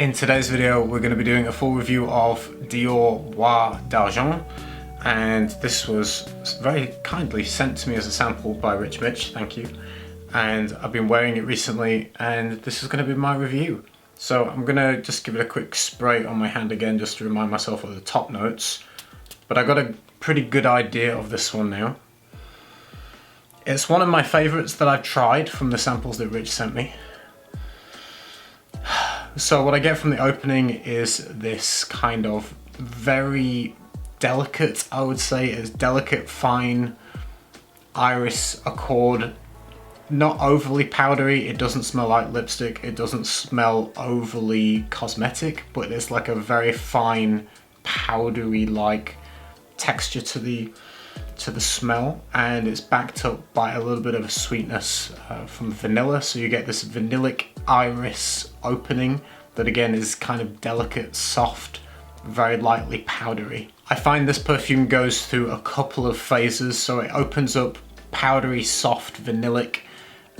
In today's video, we're going to be doing a full review of Dior Bois d'Argent, and this was very kindly sent to me as a sample by Rich Mitch, thank you. And I've been wearing it recently, and this is going to be my review. So I'm going to just give it a quick spray on my hand again, just to remind myself of the top notes. But I got a pretty good idea of this one now. It's one of my favorites that I've tried from the samples that Rich sent me. So what I get from the opening is this kind of very delicate, I would say, is delicate, fine iris accord. Not overly powdery, it doesn't smell like lipstick, it doesn't smell overly cosmetic, but it's like a very fine, powdery like texture to the smell, and it's backed up by a little bit of a sweetness from vanilla, so you get this vanillic iris opening that again is kind of delicate, soft, very lightly powdery. I find this perfume goes through a couple of phases, so it opens up powdery, soft, vanillic,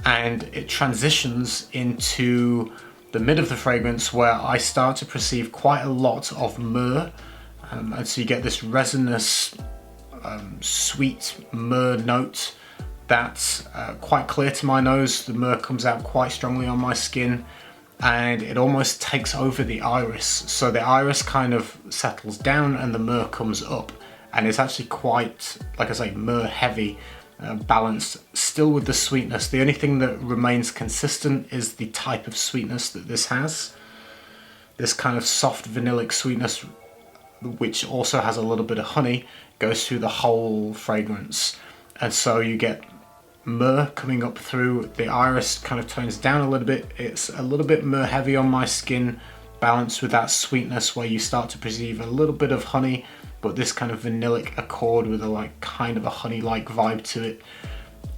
and it transitions into the mid of the fragrance where I start to perceive quite a lot of myrrh, and so you get this resinous, sweet myrrh note that's quite clear to my nose. The myrrh comes out quite strongly on my skin, and it almost takes over the iris. So the iris kind of settles down and the myrrh comes up, and it's actually quite, like I say, myrrh heavy, balanced, still with the sweetness. The only thing that remains consistent is the type of sweetness that this has. This kind of soft vanillic sweetness, which also has a little bit of honey, goes through the whole fragrance. And so you get myrrh coming up through, the iris kind of tones down a little bit. It's a little bit myrrh heavy on my skin, balanced with that sweetness where you start to perceive a little bit of honey, but this kind of vanillic accord with a like kind of a honey-like vibe to it.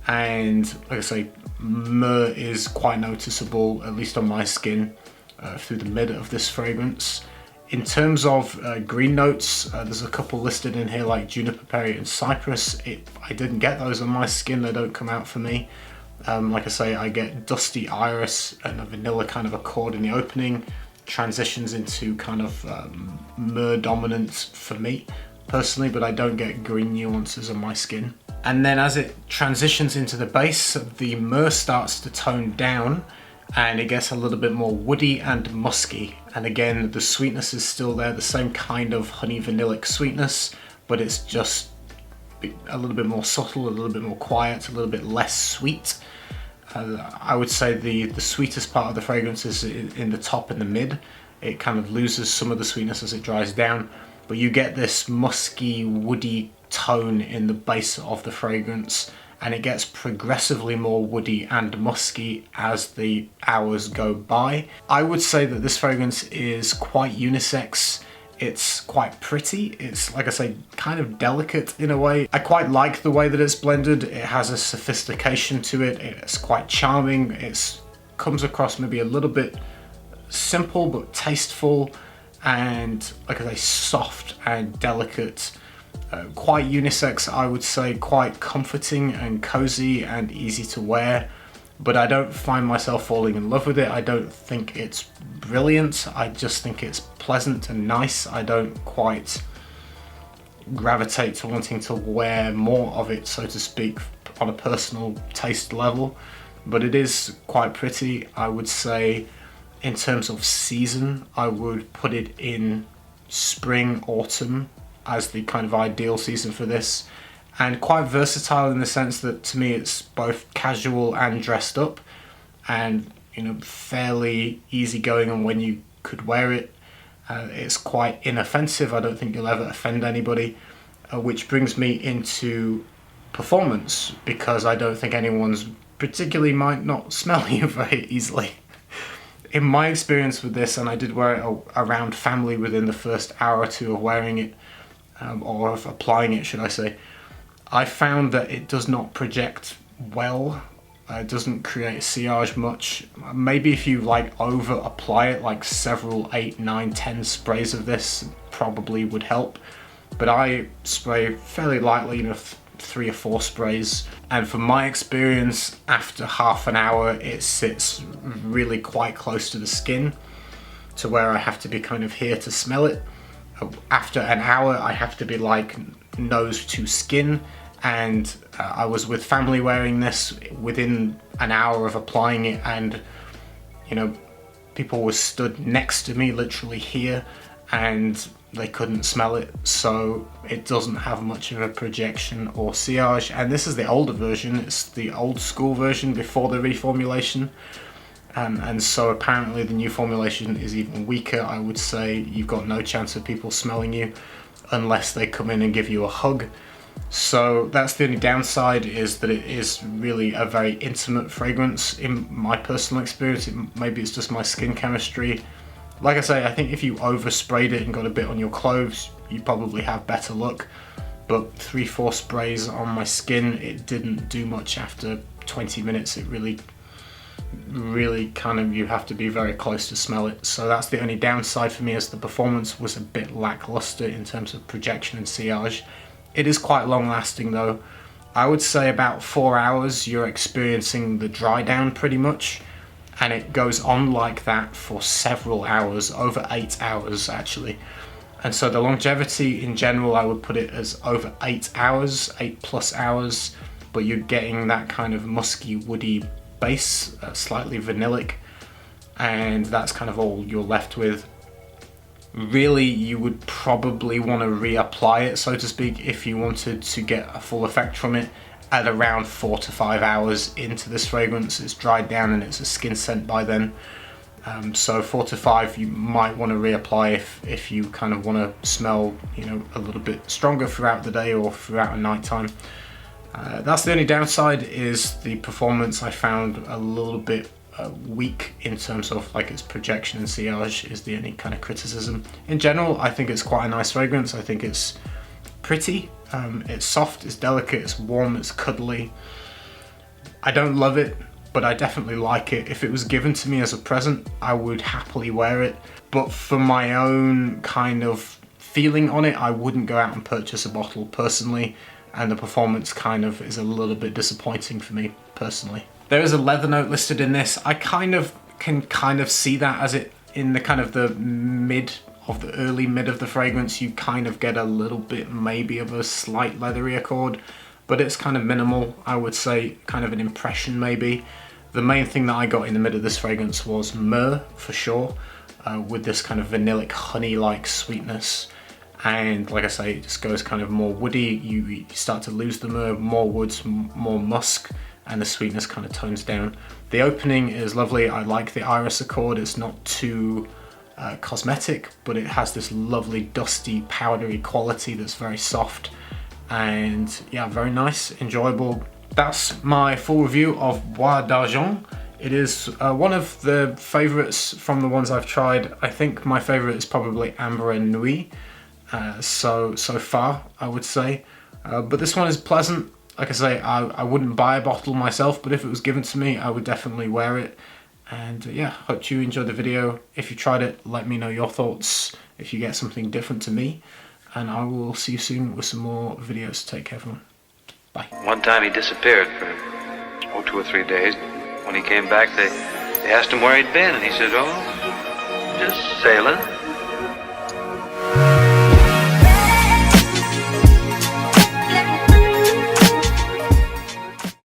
And like I say, myrrh is quite noticeable, at least on my skin, through the mid of this fragrance. In terms of green notes, there's a couple listed in here like juniper, berry and cypress. I didn't get those on my skin, they don't come out for me. Like I say, I get dusty iris and a vanilla kind of accord in the opening, transitions into kind of myrrh dominance for me personally, but I don't get green nuances on my skin. And then as it transitions into the base, the myrrh starts to tone down, and it gets a little bit more woody and musky. And again, the sweetness is still there, the same kind of honey vanillic sweetness, but it's just a little bit more subtle, a little bit more quiet, a little bit less sweet. I would say the sweetest part of the fragrance is in the top and the mid. It kind of loses some of the sweetness as it dries down, but you get this musky, woody tone in the base of the fragrance, and it gets progressively more woody and musky as the hours go by. I would say that this fragrance is quite unisex. It's quite pretty. It's, like I say, kind of delicate in a way. I quite like the way that it's blended. It has a sophistication to it. It's quite charming. It comes across maybe a little bit simple but tasteful, and like I say, soft and delicate. Quite unisex, I would say, quite comforting and cozy and easy to wear, but I don't find myself falling in love with it. I don't think it's brilliant, I just think it's pleasant and nice. I don't quite gravitate to wanting to wear more of it, so to speak, on a personal taste level, but it is quite pretty. I would say in terms of season, I would put it in spring, autumn as the kind of ideal season for this, and quite versatile in the sense that to me it's both casual and dressed up, and you know, fairly easygoing on when you could wear it. It's quite inoffensive. I don't think you'll ever offend anybody, which brings me into performance, because I don't think anyone's particularly might not smell you very easily. In my experience with this, and I did wear it around family within the first hour or two of wearing it, or of applying it, should I say, I found that it does not project well. It doesn't create sillage much. Maybe if you like over apply it, like several 8, 9, 10 sprays of this probably would help. But I spray fairly lightly, you know, 3 or 4 sprays, and from my experience, after half an hour it sits really quite close to the skin. to where I have to be kind of here to smell it. After an hour, I have to be like nose to skin, and I was with family wearing this within an hour of applying it, and you know, people were stood next to me, literally here, and they couldn't smell it. So it doesn't have much of a projection or sillage, and this is the older version. It's the old school version before the reformulation. And so apparently the new formulation is even weaker. I would say you've got no chance of people smelling you unless they come in and give you a hug. So that's the only downside, is that it is really a very intimate fragrance in my personal experience. Maybe it's just my skin chemistry. Like I say, I think if you oversprayed it and got a bit on your clothes, you probably have better luck. But 3-4 sprays on my skin, it didn't do much after 20 minutes. It really kind of, you have to be very close to smell it. So that's the only downside for me, as the performance was a bit lackluster in terms of projection and sillage. It is quite long lasting though. I would say about 4 hours you're experiencing the dry down pretty much, and it goes on like that for several hours, over 8 hours actually. And so the longevity in general, I would put it as over 8 hours, 8+ hours, but you're getting that kind of musky, woody base, slightly vanillic, and that's kind of all you're left with. Really, you would probably want to reapply it, so to speak, if you wanted to get a full effect from it at around 4 to 5 hours into this fragrance. It's dried down and it's a skin scent by then. So 4 to 5 you might want to reapply if you kind of want to smell, you know, a little bit stronger throughout the day or throughout a night time. That's the only downside, is the performance I found a little bit weak in terms of like its projection and sillage is the only kind of criticism. In general, I think it's quite a nice fragrance. I think it's pretty, it's soft, it's delicate, it's warm, it's cuddly. I don't love it, but I definitely like it. If it was given to me as a present, I would happily wear it. But for my own kind of feeling on it, I wouldn't go out and purchase a bottle personally. And the performance kind of is a little bit disappointing for me personally. There is a leather note listed in this. I can see that, as it in the kind of the early mid of the fragrance, you kind of get a little bit maybe of a slight leathery accord, but it's kind of minimal. I would say kind of an impression maybe. The main thing that I got in the mid of this fragrance was myrrh for sure, with this kind of vanillic honey-like sweetness. And like I say, it just goes kind of more woody. You start to lose the myrrh, more woods, more musk, and the sweetness kind of tones down. The opening is lovely. I like the iris accord. It's not too cosmetic, but it has this lovely dusty, powdery quality that's very soft. And yeah, very nice, enjoyable. That's my full review of Bois d'Argent. It is one of the favorites from the ones I've tried. I think my favorite is probably Amber and Nuit. So far, I would say. But this one is pleasant. Like I say, I wouldn't buy a bottle myself, but if it was given to me, I would definitely wear it. And yeah, hope you enjoyed the video. If you tried it, let me know your thoughts if you get something different to me. And I will see you soon with some more videos. Take care, everyone. Bye. One time he disappeared for 2 or 3 days. When he came back, they asked him where he'd been, and he said, "Oh, just sailing."